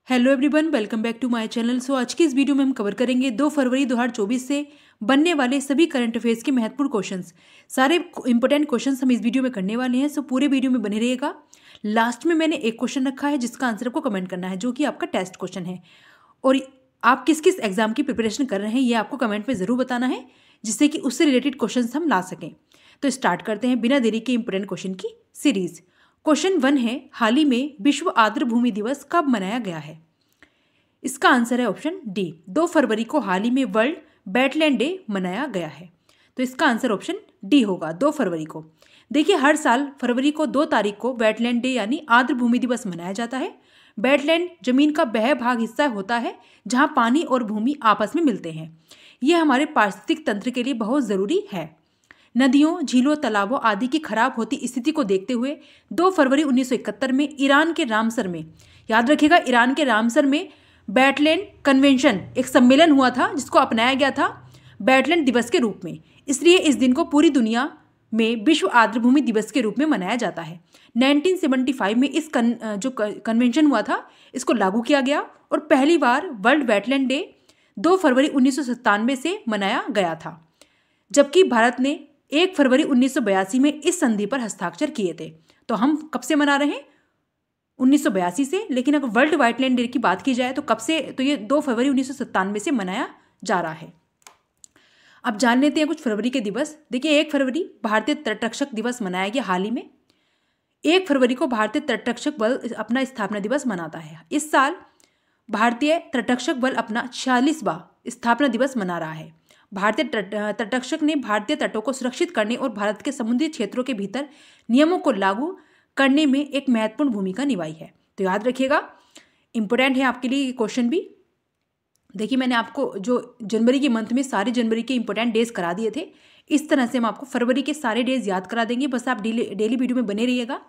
Hello everyone, welcome back to my channel. आज की इस वीडियो में हम कवर करेंगे 2 फरवरी 2024 से बनने वाले सभी करंट अफेयर्स के महत्वपूर्ण क्वेश्चंस। सारे इंपॉर्टेंट क्वेश्चंस हम इस वीडियो में करने वाले हैं। पूरे वीडियो में बने रहिएगा। लास्ट में मैंने एक क्वेश्चन रखा है जिसका आंसर आपको कमेंट करना है, जो कि आपका टेस्ट क्वेश्चन है। और आप किस किस एग्जाम की प्रिपरेशन कर रहे हैं ये आपको कमेंट में ज़रूर बताना है, जिससे कि उससे रिलेटेड क्वेश्चन हम ला सकें। तो स्टार्ट करते हैं बिना देरी के इंपॉर्टेंट क्वेश्चन की सीरीज। क्वेश्चन 1 है, हाल ही में विश्व आर्द्र भूमि दिवस कब मनाया गया है? इसका आंसर है ऑप्शन डी, 2 फरवरी को हाल ही में वर्ल्ड वेटलैंड डे मनाया गया है। तो इसका आंसर ऑप्शन डी होगा, 2 फरवरी को। देखिए, हर साल फरवरी को 2 तारीख को वेटलैंड डे यानी आर्द्र भूमि दिवस मनाया जाता है। वेटलैंड जमीन का वह भाग हिस्सा होता है जहां पानी और भूमि आपस में मिलते हैं। यह हमारे पारिस्थितिक तंत्र के लिए बहुत ज़रूरी है। नदियों, झीलों, तालाबों आदि की खराब होती स्थिति को देखते हुए 2 फरवरी 1971 में ईरान के रामसर में, याद रखिएगा, ईरान के रामसर में वेटलैंड कन्वेंशन एक सम्मेलन हुआ था जिसको अपनाया गया था वेटलैंड दिवस के रूप में। इसलिए इस दिन को पूरी दुनिया में विश्व आर्द्र भूमि दिवस के रूप में मनाया जाता है। 1975 में इस जो कन्वेंशन हुआ था इसको लागू किया गया और पहली बार वर्ल्ड वेटलैंड डे 2 फरवरी 1997 से मनाया गया था, जबकि भारत ने 1 फरवरी 1982 में इस संधि पर हस्ताक्षर किए थे। तो हम कब से मना रहे हैं? 1982 से। लेकिन अगर वर्ल्ड वेटलैंड डे की बात की जाए तो कब से? तो ये 2 फरवरी 1997 से मनाया जा रहा है। अब जान लेते हैं कुछ फरवरी के दिवस। देखिए, 1 फरवरी भारतीय तटरक्षक दिवस मनाया गया हाल ही में। 1 फरवरी को भारतीय तटरक्षक बल अपना स्थापना दिवस मनाता है। इस साल भारतीय तटरक्षक बल अपना 46वां स्थापना दिवस मना रहा है। भारतीय तटरक्षक ने भारतीय तटों को सुरक्षित करने और भारत के समुद्री क्षेत्रों के भीतर नियमों को लागू करने में एक महत्वपूर्ण भूमिका निभाई है। तो याद रखिएगा, इंपॉर्टेंट है आपके लिए ये क्वेश्चन भी। देखिए, मैंने आपको जो जनवरी के मंथ में सारे जनवरी के इंपॉर्टेंट डेज करा दिए थे, इस तरह से हम आपको फरवरी के सारे डेज याद करा देंगे। बस आप डेली वीडियो में बने रहिएगा।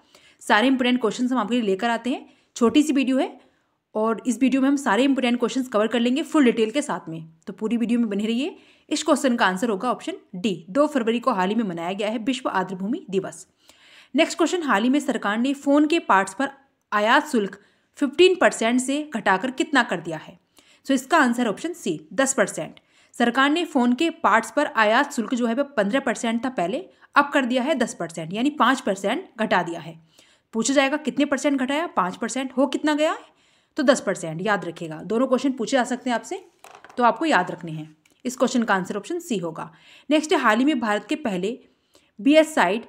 सारे इंपॉर्टेंट क्वेश्चन हम आपके लिए लेकर आते हैं। छोटी सी वीडियो है और इस वीडियो में हम सारे इंपॉर्टेंट क्वेश्चन कवर कर लेंगे फुल डिटेल के साथ में। तो पूरी वीडियो में बने रहिए। इस क्वेश्चन का आंसर होगा ऑप्शन डी, 2 फरवरी को हाल ही में मनाया गया है विश्व आर्द्र भूमि दिवस। नेक्स्ट क्वेश्चन, हाल ही में सरकार ने फोन के पार्ट्स पर आयात शुल्क 15% से घटाकर कितना कर दिया है? इसका आंसर ऑप्शन सी, 10%। सरकार ने फोन के पार्ट्स पर आयात शुल्क जो है वह 15% था पहले, अब कर दिया है 10%, यानी 5% घटा दिया है। पूछा जाएगा कितने परसेंट घटाया? 5%। हो कितना गया है? तो 10%। याद रखिएगा, दोनों क्वेश्चन पूछे जा सकते हैं आपसे, तो आपको याद रखने हैं। इस क्वेश्चन का आंसर ऑप्शन सी होगा। नेक्स्ट है, हाल ही में भारत के पहले बीएच साइड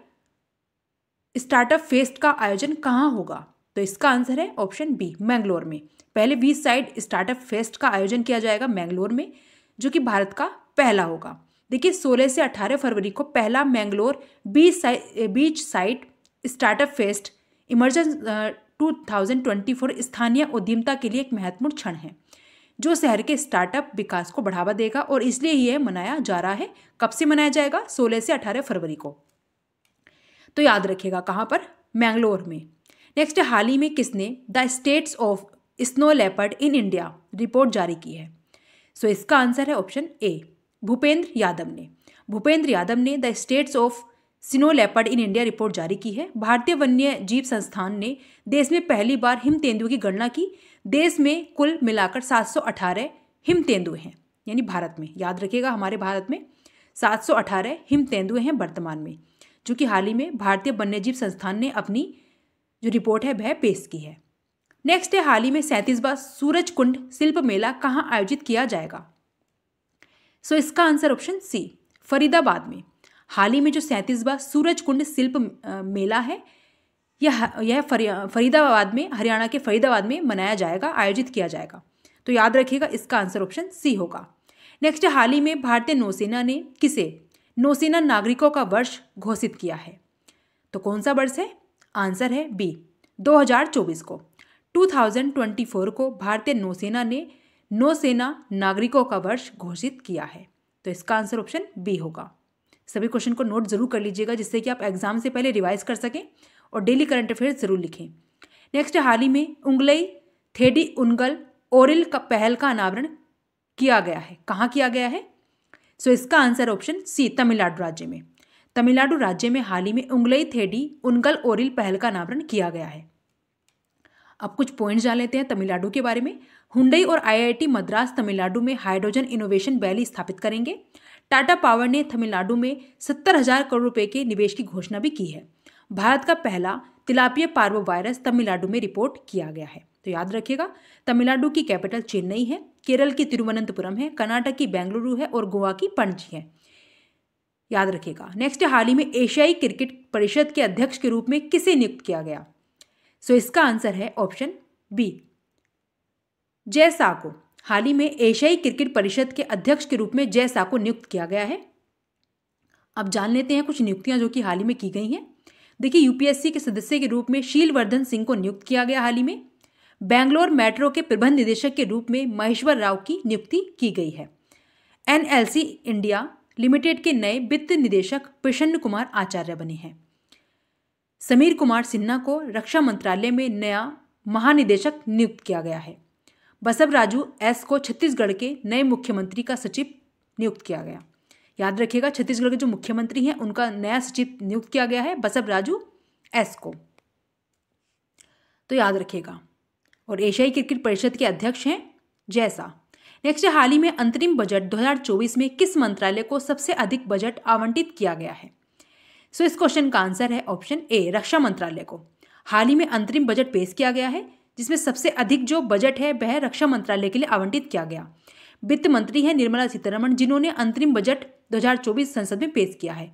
स्टार्टअप फेस्ट का आयोजन कहाँ होगा? तो इसका आंसर है ऑप्शन बी, मैंगलोर में। पहले 20 साइड स्टार्टअप फेस्ट का आयोजन किया जाएगा मैंगलोर में, जो कि भारत का पहला होगा। देखिए, 16 से 18 फरवरी को पहला Mangalore beach side startup fest emergence 2024 स्थानीय उद्यमिता के लिए एक महत्वपूर्ण क्षण है, जो शहर के स्टार्टअप विकास को बढ़ावा देगा और इसलिए यह मनाया जा रहा है। कब से मनाया जाएगा? 16 से 18 फरवरी को। तो याद रखिएगा, कहाँ पर? मैंगलोर में। नेक्स्ट, हाल ही में किसने the states of snow leopard in India report जारी की है? इसका आंसर है ऑप्शन ए, भूपेंद्र यादव ने। भूपेंद्र यादव ने the states of snow leopard in India report जारी की है। भारतीय वन्य जीव संस्थान ने देश में पहली बार हिम तेंदुए की गणना की। देश में कुल मिलाकर 718 हिम तेंदुए हैं, यानी भारत में। याद रखिएगा, हमारे भारत में 718 हिम तेंदुए हैं वर्तमान में, जो कि हाल ही में भारतीय वन्यजीव संस्थान ने अपनी जो रिपोर्ट है वह पेश की है। नेक्स्ट है, हाल ही में 37वां सूरज कुंड शिल्प मेला कहाँ आयोजित किया जाएगा? इसका आंसर ऑप्शन सी, फरीदाबाद में। हाल ही में जो 37वां सूरज कुंड शिल्प मेला है, यह फरीदाबाद में, हरियाणा के फरीदाबाद में मनाया जाएगा, आयोजित किया जाएगा। तो याद रखिएगा, इसका आंसर ऑप्शन सी होगा। नेक्स्ट, हाल ही में भारतीय नौसेना ने किसे नौसेना नागरिकों का वर्ष घोषित किया है? तो कौन सा वर्ष है? आंसर है बी, 2024 को। 2024 को भारतीय नौसेना ने नौसेना नागरिकों का वर्ष घोषित किया है। तो इसका आंसर ऑप्शन बी होगा। सभी क्वेश्चन को नोट जरूर कर लीजिएगा, जिससे कि आप एग्जाम से पहले रिवाइज कर सकें और डेली करंट अफेयर्स जरूर लिखें। नेक्स्ट, हाल ही में उंगलई थेडी उनगल ओरिल का पहल का अनावरण किया गया है। कहाँ किया गया है? इसका आंसर ऑप्शन सी, तमिलनाडु राज्य में। तमिलनाडु राज्य में हाल ही में उंगलई थेडी उनगल ओरिल पहल का अनावरण किया गया है। अब कुछ पॉइंट्स जान लेते हैं तमिलनाडु के बारे में। हुंडई और आईआईटी मद्रास तमिलनाडु में हाइड्रोजन इनोवेशन वैली स्थापित करेंगे। टाटा पावर ने तमिलनाडु में 70,000 करोड़ रुपए के निवेश की घोषणा भी की है। भारत का पहला तिलापिया पार्वो वायरस तमिलनाडु में रिपोर्ट किया गया है। तो याद रखिएगा, तमिलनाडु की कैपिटल चेन्नई है, केरल की तिरुवनंतपुरम है, कर्नाटक की बेंगलुरु है और गोवा की पणजी है। याद रखिएगा। नेक्स्ट, हाल ही में एशियाई क्रिकेट परिषद के अध्यक्ष के रूप में किसे नियुक्त किया गया? सो इसका आंसर है ऑप्शन बी, जय शाह को। हाल ही में एशियाई क्रिकेट परिषद के अध्यक्ष के रूप में जय शाह को नियुक्त किया गया है। अब जान लेते हैं कुछ नियुक्तियां जो कि हाल ही में की गई हैं। देखिए, यूपीएससी के सदस्य के रूप में शीलवर्धन सिंह को नियुक्त किया गया हाल ही में। बेंगलोर मेट्रो के प्रबंध निदेशक के रूप में महेश्वर राव की नियुक्ति की गई है। एनएलसी इंडिया लिमिटेड के नए वित्त निदेशक प्रसन्न कुमार आचार्य बने हैं। समीर कुमार सिन्हा को रक्षा मंत्रालय में नया महानिदेशक नियुक्त किया गया है। बसवराजू एस को छत्तीसगढ़ के नए मुख्यमंत्री का सचिव नियुक्त किया गया। याद रखिएगा, छत्तीसगढ़ के जो मुख्यमंत्री हैं उनका नया सचिव नियुक्त किया गया है बसवराजू एस को। तो याद रखिएगा। और एशियाई क्रिकेट परिषद के अध्यक्ष हैं जय शाह। नेक्स्ट, हाल ही में अंतरिम बजट 2024 में किस मंत्रालय को सबसे अधिक बजट आवंटित किया गया है? सो इस क्वेश्चन का आंसर है ऑप्शन ए, रक्षा मंत्रालय को। हाल ही में अंतरिम बजट पेश किया गया है जिसमें सबसे अधिक जो बजट है वह रक्षा मंत्रालय के लिए आवंटित किया गया। वित्त मंत्री है निर्मला सीतारमण, जिन्होंने अंतरिम बजट 2024 संसद में पेश किया है।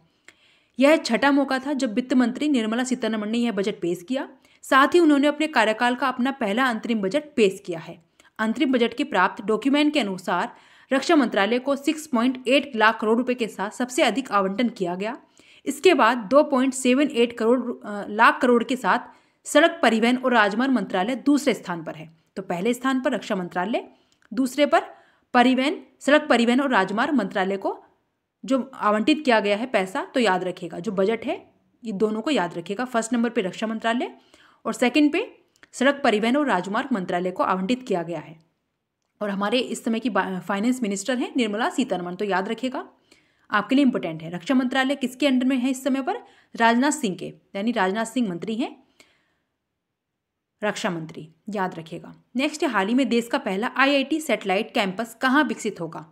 यह छठा मौका था जब वित्त मंत्री निर्मला सीतारमण ने यह बजट पेश किया। साथ ही उन्होंने अपने कार्यकाल का अपना पहला अंतरिम बजट पेश किया है। अंतरिम बजट के प्राप्त डॉक्यूमेंट के अनुसार रक्षा मंत्रालय को 6.8 लाख करोड़ रुपए के साथ सबसे अधिक आवंटन किया गया। इसके बाद 2.78 लाख करोड़ के साथ सड़क परिवहन और राजमार्ग मंत्रालय दूसरे स्थान पर है। तो पहले स्थान पर रक्षा मंत्रालय, दूसरे पर सड़क परिवहन और राजमार्ग मंत्रालय को जो आवंटित किया गया है पैसा। तो याद रखिएगा, जो बजट है ये दोनों को याद रखिएगा। फर्स्ट नंबर पे रक्षा मंत्रालय और सेकंड पे सड़क परिवहन और राजमार्ग मंत्रालय को आवंटित किया गया है। और हमारे इस समय की फाइनेंस मिनिस्टर हैं निर्मला सीतारमण। तो याद रखिएगा, आपके लिए इंपॉर्टेंट है। रक्षा मंत्रालय किसके अंडर में है इस समय पर? राजनाथ सिंह के, यानी राजनाथ सिंह मंत्री हैं रक्षा मंत्री। याद रखिएगा। नेक्स्ट, हाल ही में देश का पहला आईआईटी सैटेलाइट कैंपस कहाँ विकसित होगा?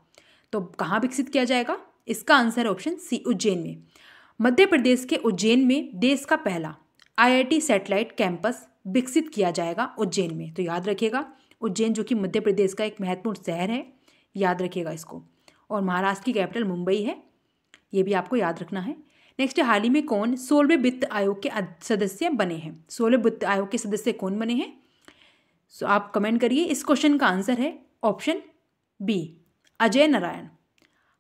तो कहाँ विकसित किया जाएगा? इसका आंसर ऑप्शन सी, उज्जैन में। मध्य प्रदेश के उज्जैन में देश का पहला आईआईटी सैटेलाइट कैंपस विकसित किया जाएगा उज्जैन में। तो याद रखिएगा, उज्जैन जो कि मध्य प्रदेश का एक महत्वपूर्ण शहर है, याद रखिएगा इसको। और महाराष्ट्र की कैपिटल मुंबई है, ये भी आपको याद रखना है। नेक्स्ट, हाल ही में कौन 16वें वित्त आयोग के सदस्य बने हैं? 16वें वित्त आयोग के सदस्य कौन बने हैं? सो आप कमेंट करिए। इस क्वेश्चन का आंसर है ऑप्शन बी, अजय नारायण।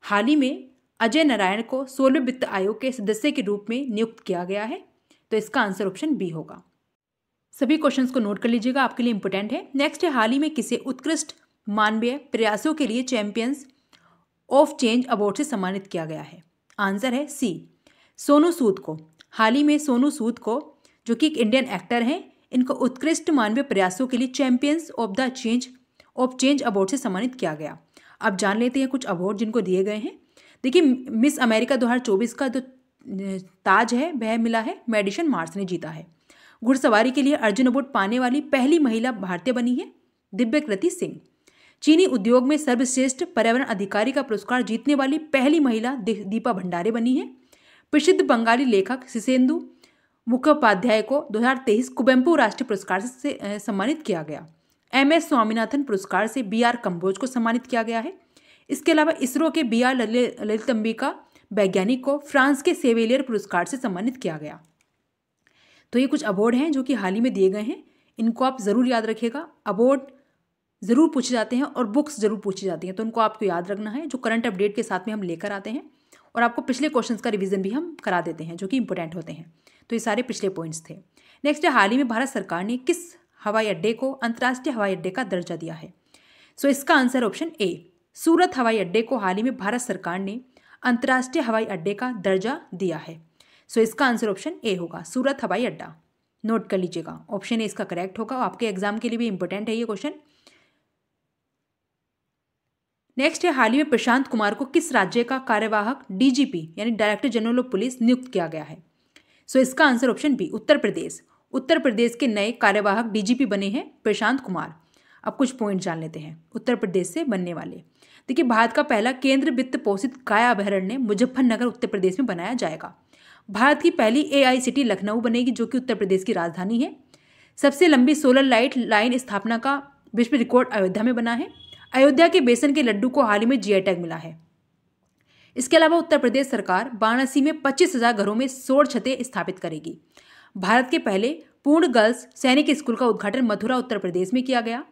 हाल ही में अजय नारायण को 16वें वित्त आयोग के सदस्य के रूप में नियुक्त किया गया है। तो इसका आंसर ऑप्शन बी होगा। सभी क्वेश्चंस को नोट कर लीजिएगा, आपके लिए इंपॉर्टेंट है। नेक्स्ट है, हाल ही में किसे उत्कृष्ट मानवीय प्रयासों के लिए चैंपियंस ऑफ चेंज अवार्ड से सम्मानित किया गया है? आंसर है सी, सोनू सूद को। हाल ही में सोनू सूद को, जो कि एक इंडियन एक्टर हैं, इनको उत्कृष्ट मानवीय प्रयासों के लिए चैंपियंस ऑफ चेंज अवार्ड से सम्मानित किया गया। अब जान लेते हैं कुछ अवार्ड जिनको दिए गए हैं। देखिए, मिस अमेरिका 2024 का जो ताज है वह मिला है मेडिसन मार्स ने जीता है। घुड़सवारी के लिए अर्जुन अवार्ड पाने वाली पहली महिला भारतीय बनी है दिव्यकृति सिंह। चीनी उद्योग में सर्वश्रेष्ठ पर्यावरण अधिकारी का पुरस्कार जीतने वाली पहली महिला दीपा भंडारे बनी है। प्रसिद्ध बंगाली लेखक शिशेंदु मुखोपाध्याय को 2023 कुवेम्पु राष्ट्रीय पुरस्कार से सम्मानित किया गया। MS स्वामीनाथन पुरस्कार से BR कंबोज को सम्मानित किया गया है। इसके अलावा इसरो के BR ललितंबिका वैज्ञानिक को फ्रांस के सेवेलियर पुरस्कार से सम्मानित किया गया। तो ये कुछ अवार्ड हैं जो कि हाल ही में दिए गए हैं, इनको आप ज़रूर याद रखिएगा। अवार्ड ज़रूर पूछे जाते हैं और बुक्स ज़रूर पूछी जाती हैं, तो उनको आपको याद रखना है, जो करंट अपडेट के साथ में हम लेकर आते हैं। और आपको पिछले क्वेश्चंस का रिवीजन भी हम करा देते हैं जो कि इंपॉर्टेंट होते हैं। तो ये सारे पिछले पॉइंट्स थे। नेक्स्ट है, हाल ही में भारत सरकार ने किस हवाई अड्डे को अंतर्राष्ट्रीय हवाई अड्डे का दर्जा दिया है? सो इसका आंसर ऑप्शन ए, सूरत हवाई अड्डे को हाल ही में भारत सरकार ने अंतर्राष्ट्रीय हवाई अड्डे का दर्जा दिया है। सो इसका आंसर ऑप्शन ए होगा, सूरत हवाई अड्डा। नोट कर लीजिएगा, ऑप्शन ए इसका करेक्ट होगा। आपके एग्जाम के लिए भी इंपॉर्टेंट है ये क्वेश्चन। नेक्स्ट है, हाल ही में प्रशांत कुमार को किस राज्य का कार्यवाहक DGP यानी डायरेक्टर जनरल ऑफ पुलिस नियुक्त किया गया है? सो इसका answer option B, Uttar Pradesh. Uttar Pradesh के नए कार्यवाहक डीजीपी बने हैं प्रशांत कुमार। अब कुछ पॉइंट जान लेते हैं उत्तर प्रदेश से बनने वाले। देखिए, भारत का पहला केंद्र वित्त पोषित गाय अभयारण्य मुजफ्फरनगर उत्तर प्रदेश में बनाया जाएगा। भारत की पहली AI सिटी लखनऊ बनेगी, जो कि उत्तर प्रदेश की राजधानी है। सबसे लंबी सोलर लाइट लाइन स्थापना का विश्व रिकॉर्ड अयोध्या में बना है। अयोध्या के बेसन के लड्डू को हाल ही में GI टैग मिला है। इसके अलावा उत्तर प्रदेश सरकार वाराणसी में 25,000 घरों में सौर छतें स्थापित करेगी। भारत के पहले पूर्ण गर्ल्स सैनिक स्कूल का उद्घाटन मथुरा उत्तर प्रदेश में किया गया।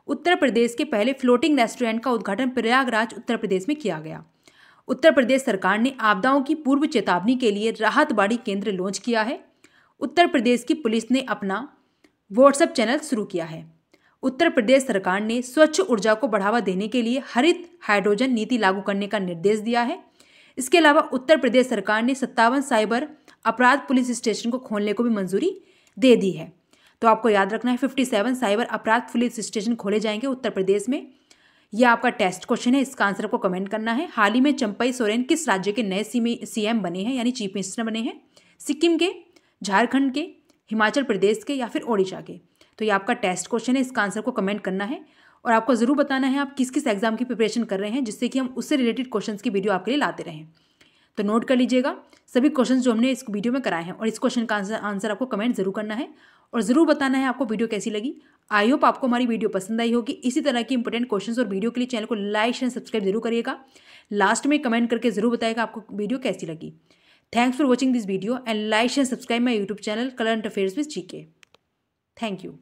उत्तर प्रदेश के पहले फ्लोटिंग रेस्टोरेंट का उद्घाटन प्रयागराज उत्तर प्रदेश में किया गया। उत्तर प्रदेश सरकार ने आपदाओं की पूर्व चेतावनी के लिए राहत बाड़ी केंद्र लॉन्च किया है। उत्तर प्रदेश की पुलिस ने अपना व्हाट्सएप चैनल शुरू किया है। उत्तर प्रदेश सरकार ने स्वच्छ ऊर्जा को बढ़ावा देने के लिए हरित हाइड्रोजन नीति लागू करने का निर्देश दिया है। इसके अलावा उत्तर प्रदेश सरकार ने 57 साइबर अपराध पुलिस स्टेशन को खोलने को भी मंजूरी दे दी है। तो आपको याद रखना है 57 साइबर अपराध पुलिस स्टेशन खोले जाएंगे उत्तर प्रदेश में। यह आपका टेस्ट क्वेश्चन है, इसका आंसर आपको कमेंट करना है। हाल ही में चंपई सोरेन किस राज्य के नए CM बने हैं, यानी चीफ मिनिस्टर बने हैं? सिक्किम के, झारखंड के, हिमाचल प्रदेश के या फिर ओडिशा के? तो ये आपका टेस्ट क्वेश्चन है, इसका आंसर को कमेंट करना है और आपको ज़रूर बताना है आप किस किस एग्जाम की प्रिपरेशन कर रहे हैं, जिससे कि हम उससे रिलेटेड क्वेश्चंस की वीडियो आपके लिए लाते रहें। तो नोट कर लीजिएगा सभी क्वेश्चंस जो हमने इस वीडियो में कराए हैं और इस क्वेश्चन का आंसर आपको कमेंट जरूर करना है और ज़रूर बताना है आपको वीडियो कैसी लगी। आई होप आपको हमारी वीडियो पसंद आई होगी। इसी तरह की इंपॉर्टेंट क्वेश्चंस और वीडियो के लिए चैनल को लाइक एंड सब्सक्राइब जरूर करिएगा। लास्ट में कमेंट करके जरूर बताइएगा आपको वीडियो कैसी लगी। Thanks for watching this video and like and subscribe my YouTube channel current affairs with GK। Thank you.